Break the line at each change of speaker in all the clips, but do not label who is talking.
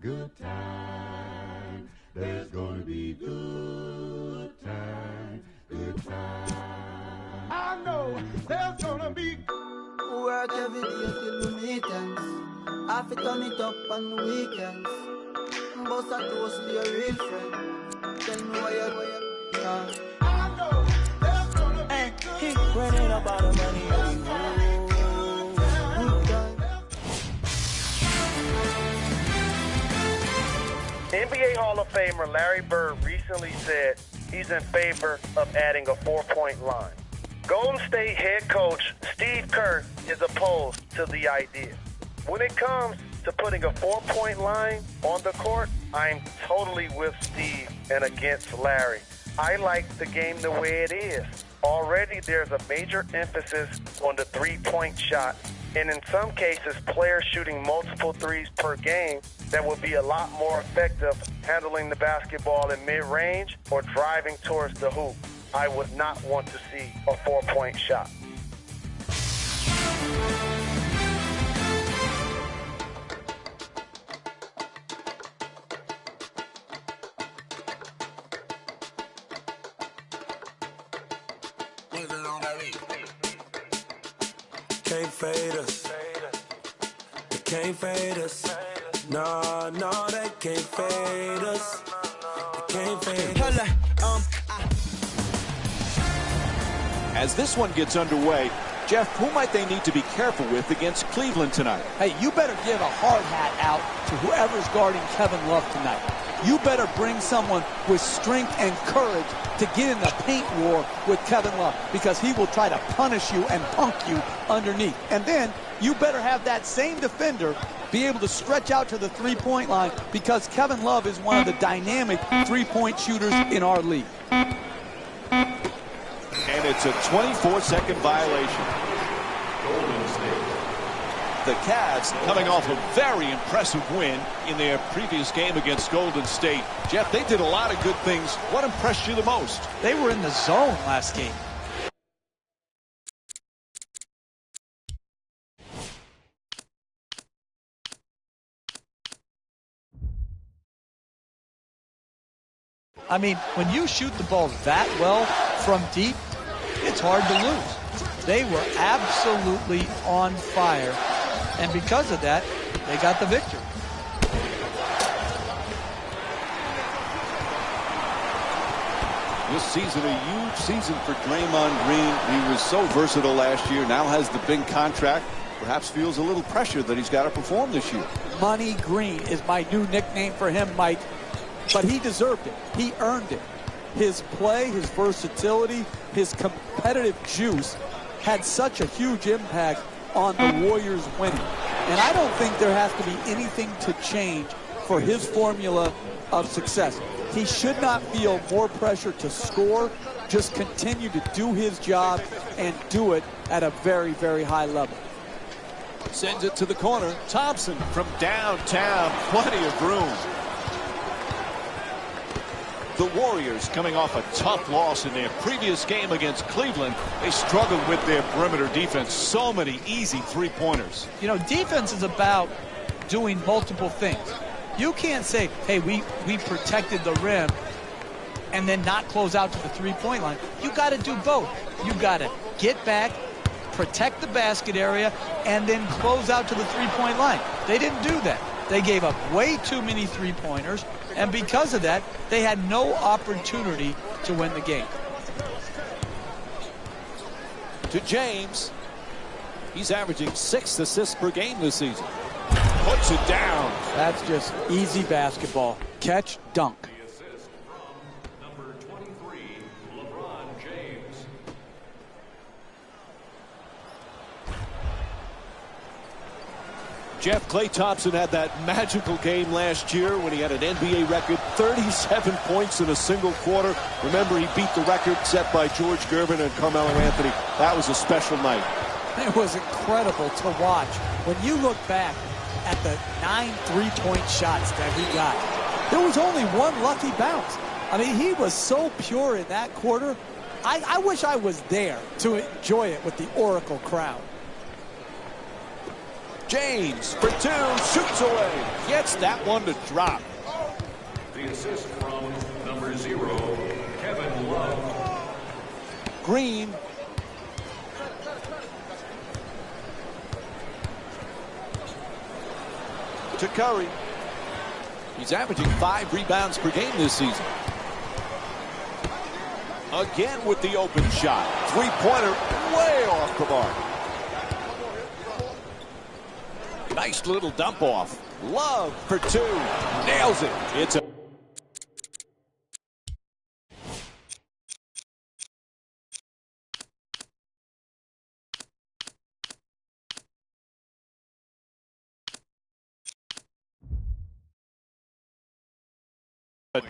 Good times. There's gonna be good times, good times. I know there's gonna be.
Work every day till we meet ends. I fi turn it up on the weekends. Bust a toast to your real friend. Tell me why you
I know there's gonna be good.
He running about the money.
NBA Hall of Famer Larry Bird recently said he's in favor of adding a 4-point line. Golden State head coach Steve Kerr is opposed to the idea. When it comes to putting a 4-point line on the court, I'm totally with Steve and against Larry. I like the game the way it is. Already there's a major emphasis on the 3-point shot, and in some cases players shooting multiple threes per game that would be a lot more effective handling the basketball in mid-range or driving towards the hoop. I would not want to see a 4-point shot.
Can't fade us. They can't fade us. No, they can't fade us. They can't fade us.
As this one gets underway, Jeff, who might they need to be careful with against Cleveland tonight?
Hey, you better give a hard hat out to whoever's guarding Kevin Love tonight. You better bring someone with strength and courage to get in the paint war with Kevin Love, because he will try to punish you and punk you underneath. And then you better have that same defender be able to stretch out to the three-point line, because Kevin Love is one of the dynamic three-point shooters in our league.
And it's a 24-second violation. Golden State. The Cavs coming off a very impressive win in their previous game against Golden State. Jeff, they did a lot of good things. What impressed you the most?
They were in the zone last game. I mean, when you shoot the ball that well from deep, it's hard to lose. They were absolutely on fire, and because of that, they got the victory.
This season, a huge season for Draymond Green. He was so versatile last year, now has the big contract. Perhaps feels a little pressure that he's got to perform this year.
Money Green is my new nickname for him, Mike. But he deserved it. He earned it. His play, his versatility, his competitive juice had such a huge impact on the Warriors winning. And I don't think there has to be anything to change for his formula of success. He should not feel more pressure to score, just continue to do his job and do it at a very, very high level.
Sends it to the corner. Thompson from downtown. Plenty of room. The Warriors coming off a tough loss in their previous game against Cleveland. They struggled with their perimeter defense. So many easy three-pointers.
You know, defense is about doing multiple things. You can't say, hey, we protected the rim and then not close out to the three-point line. You got to do both. You got to get back, protect the basket area, and then close out to the three-point line. They didn't do that. They gave up way too many three-pointers, and because of that, they had no opportunity to win the game.
To James. He's averaging 6 assists per game this season. Puts it down.
That's just easy basketball. Catch, dunk.
The assist from number 23, LeBron James.
Jeff, Klay Thompson had that magical game last year when he had an NBA record, 37 points in a single quarter. Remember, he beat the record set by George Gervin and Carmelo Anthony. That was a special night.
It was incredible to watch. When you look back at the 9 3-point shots that he got, there was only one lucky bounce. I mean, he was so pure in that quarter. I wish I was there to enjoy it with the Oracle crowd.
James for two, shoots away. Gets that one to drop.
The assist from number 0, Kevin Love.
Green. To Curry. He's averaging 5 rebounds per game this season. Again with the open shot. Three-pointer way off the mark. Nice little dump off. Love for two. Nails it. It's a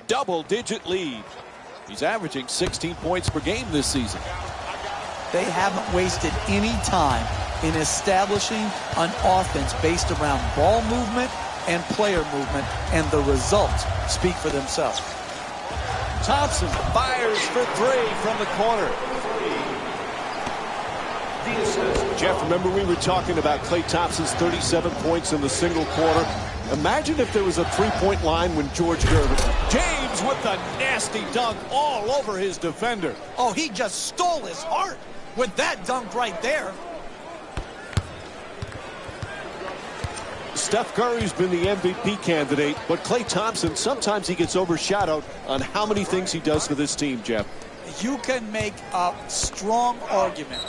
double-digit lead. He's averaging 16 points per game this season.
They haven't wasted any time in establishing an offense based around ball movement and player movement, and the results speak for themselves.
Thompson fires for 3 from the corner.
The assist.
Jeff, remember we were talking about Klay Thompson's 37 points in the single quarter? Imagine if there was a three-point line when George Gervin. James with the nasty dunk all over his defender.
Oh, he just stole his heart with that dunk right there.
Steph Curry's been the MVP candidate, but Klay Thompson, sometimes he gets overshadowed on how many things he does for this team, Jeff.
You can make a strong argument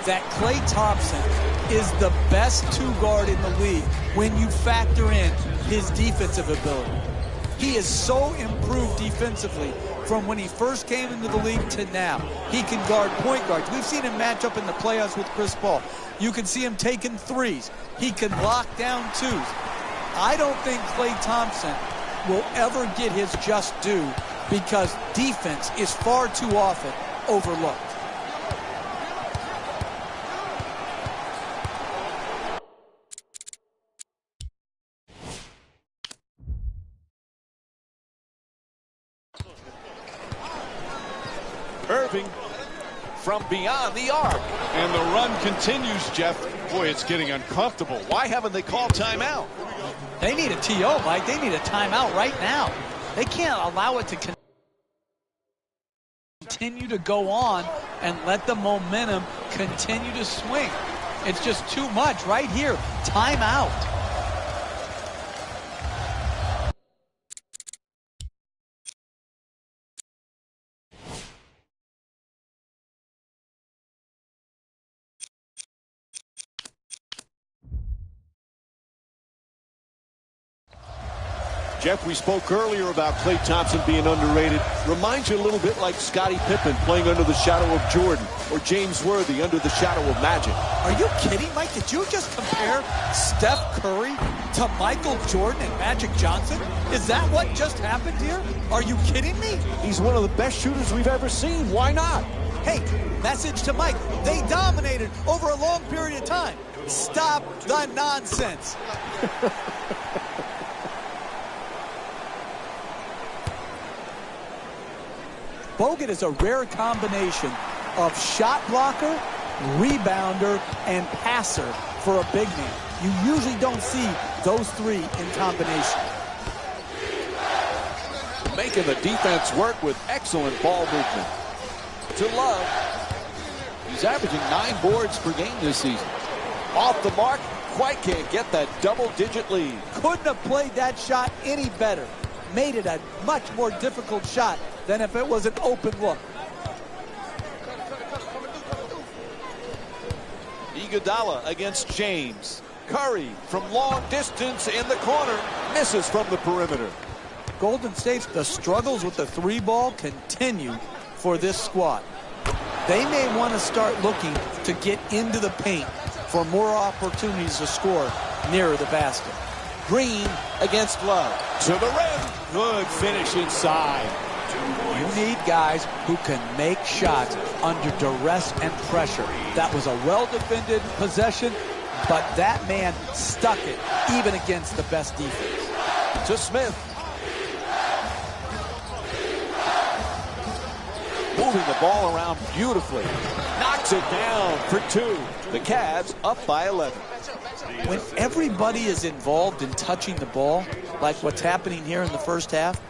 that Klay Thompson is the best two-guard in the league when you factor in his defensive ability. He is so improved defensively from when he first came into the league to now. He can guard point guards. We've seen him match up in the playoffs with Chris Paul. You can see him taking threes. He can lock down twos. I don't think Klay Thompson will ever get his just due because defense is far too often overlooked.
Irving from beyond the arc.
And the run continues, Jeff. Boy, it's getting uncomfortable.
Why haven't they called timeout?
They need a TO, Mike. They need a timeout right now. They can't allow it to continue to go on and let the momentum continue to swing. It's just too much right here. Timeout.
Jeff, we spoke earlier about Klay Thompson being underrated. Reminds you a little bit like Scottie Pippen playing under the shadow of Jordan, or James Worthy under the shadow of Magic.
Are you kidding, Mike? Did you just compare Steph Curry to Michael Jordan and Magic Johnson? Is that what just happened here? Are you kidding me?
He's one of the best shooters we've ever seen. Why not?
Hey, message to Mike. They dominated over a long period of time. Stop the nonsense. Bogut is a rare combination of shot blocker, rebounder, and passer for a big man. You usually don't see those three in combination.
Making the defense work with excellent ball movement. To Love. He's averaging 9 boards per game this season. Off the mark, quite can't get that double-digit lead.
Couldn't have played that shot any better. Made it a much more difficult shot than if it was an open look.
Iguodala against James. Curry from long distance in the corner. Misses from the perimeter.
Golden State's the struggles with the three ball continue for this squad. They may want to start looking to get into the paint for more opportunities to score nearer the basket.
Green against Love. To the rim. Good finish inside.
You need guys who can make shots under duress and pressure. That was a well-defended possession, but that man stuck it even against the best defense.
To Smith. moving the ball around beautifully. Knocks it down for 2. The Cavs up by 11.
When everybody is involved in touching the ball, like what's happening here in the first half,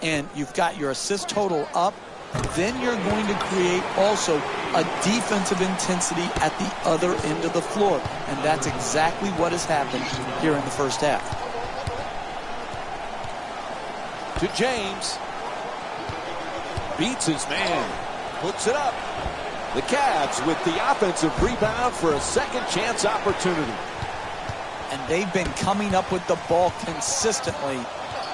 and you've got your assist total up, then you're going to create also a defensive intensity at the other end of the floor. And that's exactly what has happened here in the first half.
To James. Beats his man. Puts it up. The Cavs with the offensive rebound for a second chance opportunity.
And they've been coming up with the ball consistently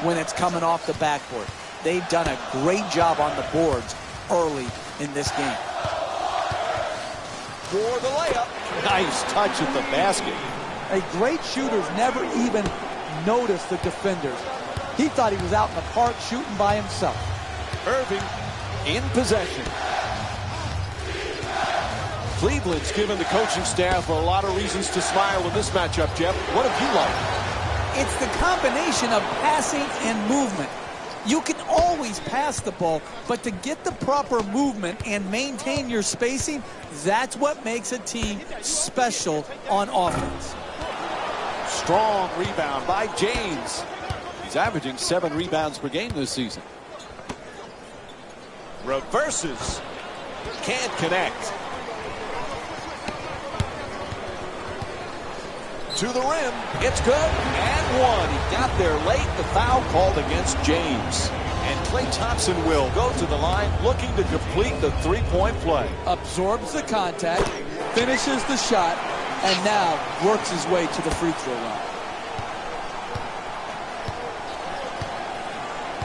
when it's coming off the backboard. They've done a great job on the boards early in this game.
For the layup. Nice touch at the basket.
A great shooter's never even noticed the defenders. He thought he was out in the park shooting by himself.
Irving in possession. Cleveland's given the coaching staff a lot of reasons to smile in this matchup, Jeff. What have you liked?
It's the combination of passing and movement. You can always pass the ball, but to get the proper movement and maintain your spacing, that's what makes a team special on offense.
Strong rebound by James. He's averaging 7 rebounds per game this season. Reverses. Can't connect. To the rim. It's good. And one. He got there late. The foul called against James. And Klay Thompson will go to the line looking to complete the three-point play.
Absorbs the contact, finishes the shot, and now works his way to the free throw line.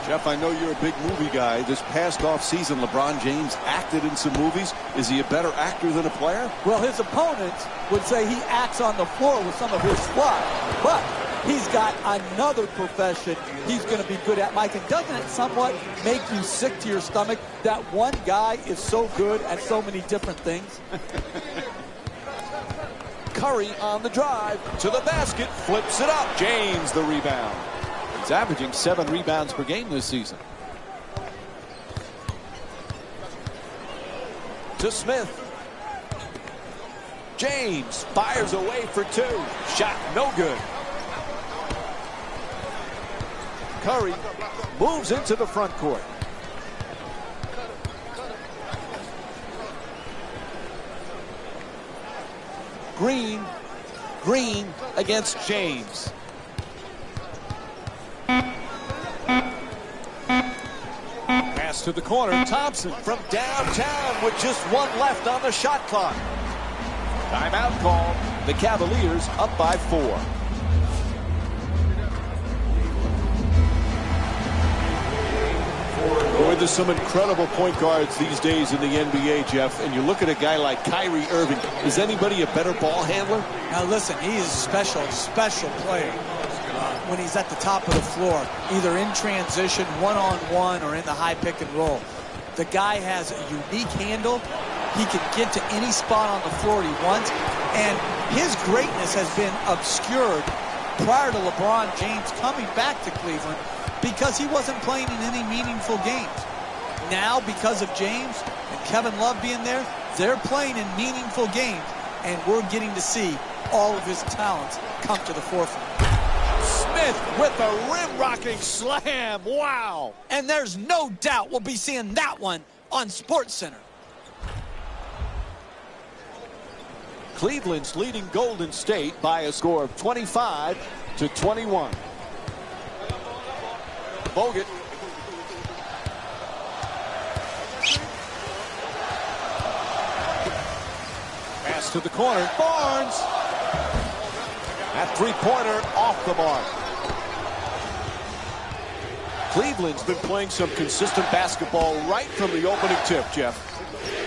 Jeff, I know you're a big movie guy. This past offseason, LeBron James acted in some movies. Is he a better actor than a player?
Well, his opponents would say he acts on the floor with some of his fly, but he's got another profession he's going to be good at, Mike. And doesn't it somewhat make you sick to your stomach that one guy is so good at so many different things?
Curry on the drive to the basket, flips it up. James the rebound. He's averaging 7 rebounds per game this season. To Smith. James fires away for 2. Shot no good. Curry moves into the front court. Green against James. Pass to the corner. Thompson from downtown with just 1 left on the shot clock. Timeout called. The Cavaliers up by 4. Boy, there's some incredible point guards these days in the NBA, Jeff. And you look at a guy like Kyrie Irving. Is anybody a better ball handler?
Now listen, he is a special player. When he's at the top of the floor, either in transition, one-on-one, or in the high pick and roll. The guy has a unique handle. He can get to any spot on the floor he wants, and his greatness has been obscured prior to LeBron James coming back to Cleveland because he wasn't playing in any meaningful games. Now, because of James and Kevin Love being there, they're playing in meaningful games, and we're getting to see all of his talents come to the forefront.
Smith with a rim-rocking slam. Wow.
And there's no doubt we'll be seeing that one on SportsCenter.
Cleveland's leading Golden State by a score of 25-21. Bogut. Pass to the corner. Barnes. That three-pointer off the mark. Cleveland's been playing some consistent basketball right from the opening tip, Jeff.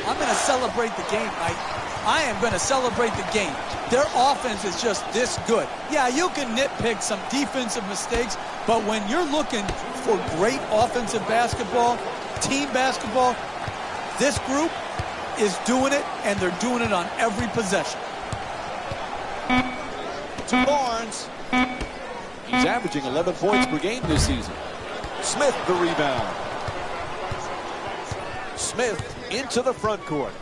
I'm going to celebrate the game, Mike. I am going to celebrate the game. Their offense is just this good. Yeah, you can nitpick some defensive mistakes, but when you're looking for great offensive basketball, team basketball, this group is doing it, and they're doing it on every possession.
To Barnes. He's averaging 11 points per game this season. Smith the rebound. Smith into the front court.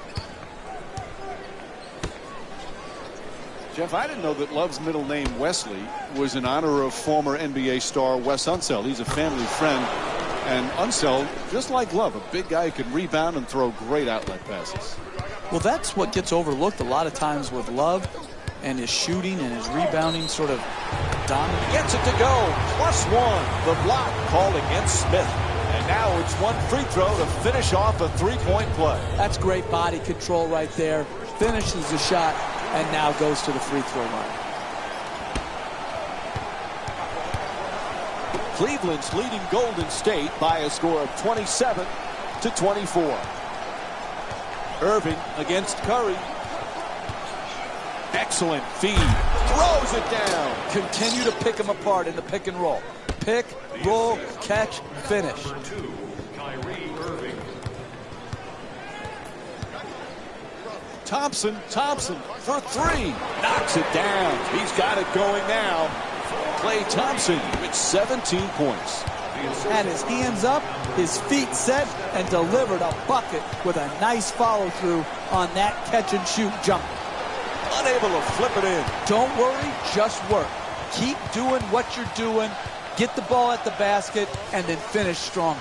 Jeff, I didn't know that Love's middle name, Wesley, was in honor of former NBA star Wes Unseld. He's a family friend. And Unseld, just like Love, a big guy who can rebound and throw great outlet passes.
Well, that's what gets overlooked a lot of times with Love, and his shooting and his rebounding sort of dominant.
Gets it to go. +1. The block called against Smith. And now it's one free throw to finish off a three-point play.
That's great body control right there. Finishes the shot and now goes to the free throw line.
Cleveland's leading Golden State by a score of 27-24. Irving against Curry. Excellent feed. Throws it down.
Continue to pick them apart in the pick and roll. Pick, roll, catch, finish.
Number 2, Kyrie Irving.
Thompson for three. Knocks it down. He's got it going now. Klay Thompson with 17 points.
Had his hands up, his feet set, and delivered a bucket with a nice follow-through on that catch-and-shoot jump.
Unable to flip it in.
Don't worry, just work. Keep doing what you're doing. Get the ball at the basket, and then finish strong.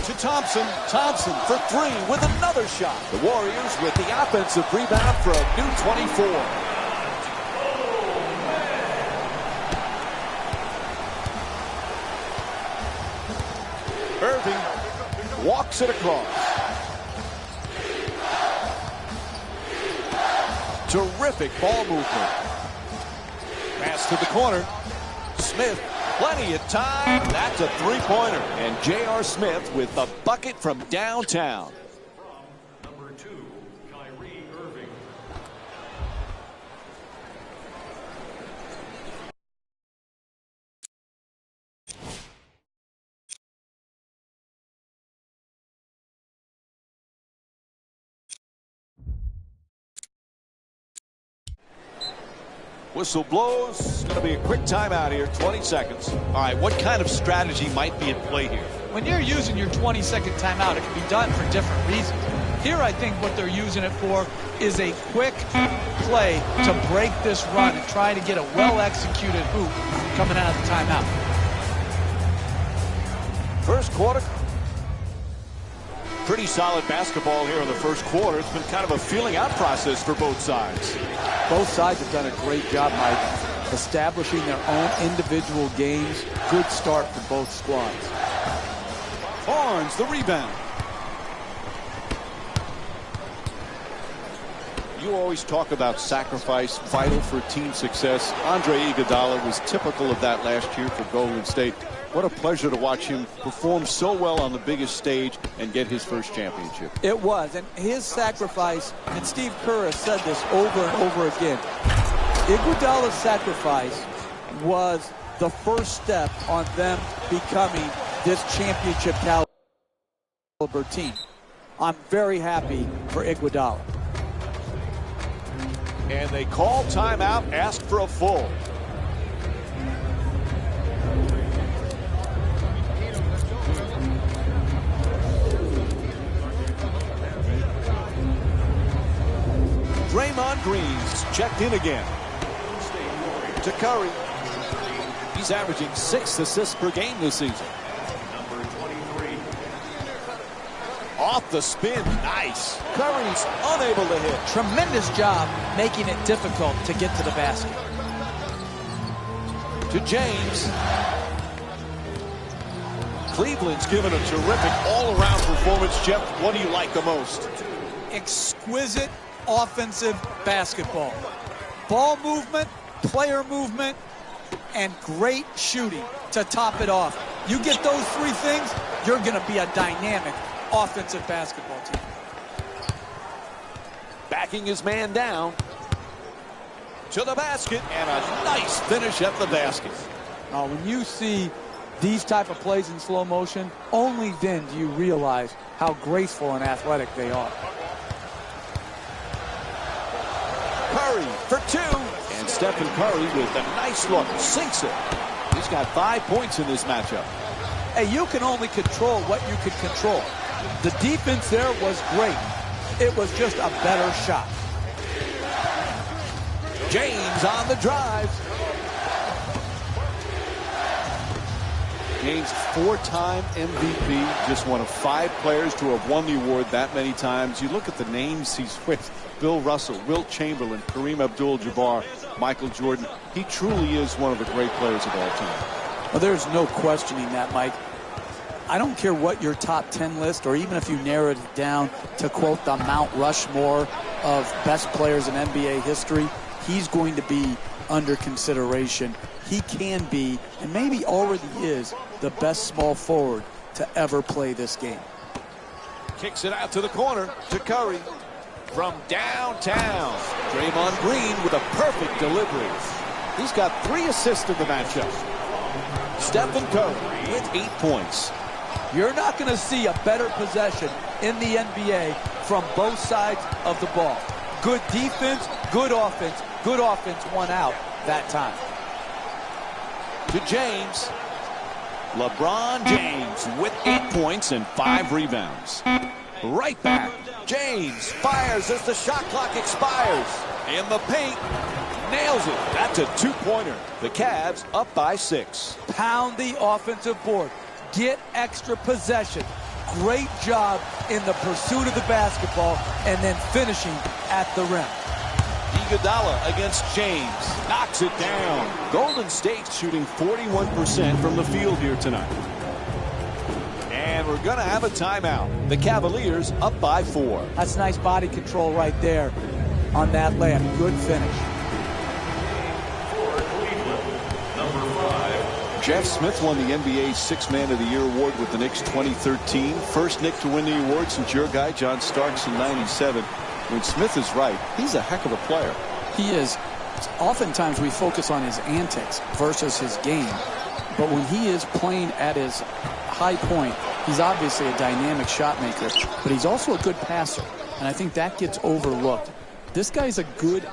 To Thompson for three with another shot. The Warriors with the offensive rebound for a new 24. Irving walks it across. Terrific ball movement. Pass to the corner. Smith, plenty of time. That's a three-pointer. And J.R. Smith with the bucket from downtown.
Number 2, Kyrie Irving.
Whistle blows. It's going to be a quick timeout here, 20 seconds. All right, what kind of strategy might be at play here?
When you're using your 20-second timeout, it can be done for different reasons. Here, I think what they're using it for is a quick play to break this run and try to get a well-executed hoop coming out of the timeout.
First quarter. Pretty solid basketball here in the first quarter. It's been kind of a feeling out process for both sides.
Both sides have done a great job, Mike, establishing their own individual games. Good start for both squads.
Barnes, the rebound. You always talk about sacrifice, vital for team success. Andre Iguodala was typical of that last year for Golden State. What a pleasure to watch him perform so well on the biggest stage and get his first championship.
It was, and his sacrifice, and Steve Kerr has said this over and over again, Iguodala's sacrifice was the first step on them becoming this championship caliber team. I'm very happy for Iguodala.
And they call timeout, ask for a full. Draymond Green's checked in again. To Curry. He's averaging 6 assists per game this season.
Number 23.
Off the spin. Nice. Curry's unable to hit.
Tremendous job making it difficult to get to the basket.
To James. Cleveland's given a terrific all-around performance. Jeff, what do you like the most?
Exquisite offensive basketball. Ball movement, player movement, and great shooting to top it off. You get those three things, you're going to be a dynamic offensive basketball team.
Backing his man down. To the basket, and a nice finish at the basket.
Now, when you see these type of plays in slow motion, only then do you realize how graceful and athletic they are.
Curry for two. And Stephen Curry with a nice look. Sinks it. He's got 5 points in this matchup.
Hey, you can only control what you can control. The defense there was great. It was just a better shot.
James on the drive. James, 4-time MVP, just one of 5 players to have won the award that many times. You look at the names he's with: Bill Russell, Wilt Chamberlain, Kareem Abdul-Jabbar, Michael Jordan. He truly is one of the great players of all time.
Well, there's no questioning that, Mike. I don't care what your top 10 list, or even if you narrowed it down to quote the Mount Rushmore of best players in NBA history, he's going to be under consideration. He can be, and maybe already is, the best small forward to ever play this game.
Kicks it out to the corner to Curry from downtown. Draymond Green with a perfect delivery. He's got 3 assists in the matchup. Stephen Curry with 8 points.
You're not going to see a better possession in the NBA from both sides of the ball. Good defense, good offense. Good offense won out that time.
To James. LeBron James with 8 points and 5 rebounds. Right back. James fires as the shot clock expires. In the paint. Nails it. That's a 2-pointer. The Cavs up by 6.
Pound the offensive board. Get extra possession. Great job in the pursuit of the basketball and then finishing at the rim.
Iguodala against James. Knocks it down. Golden State shooting 41% from the field here tonight. And we're going to have a timeout. The Cavaliers up by 4.
That's nice body control right there on that layup. Good finish.
For Cleveland, number 5.
Jeff Smith won the NBA's 6th Man of the Year award with the Knicks 2013. First Knick to win the award since your guy, John Starks, in '97. When Smith is right, he's a heck of a player.
He is. Oftentimes we focus on his antics versus his game. But when he is playing at his high point, he's obviously a dynamic shot maker, but he's also a good passer. And I think that gets overlooked. This guy's a good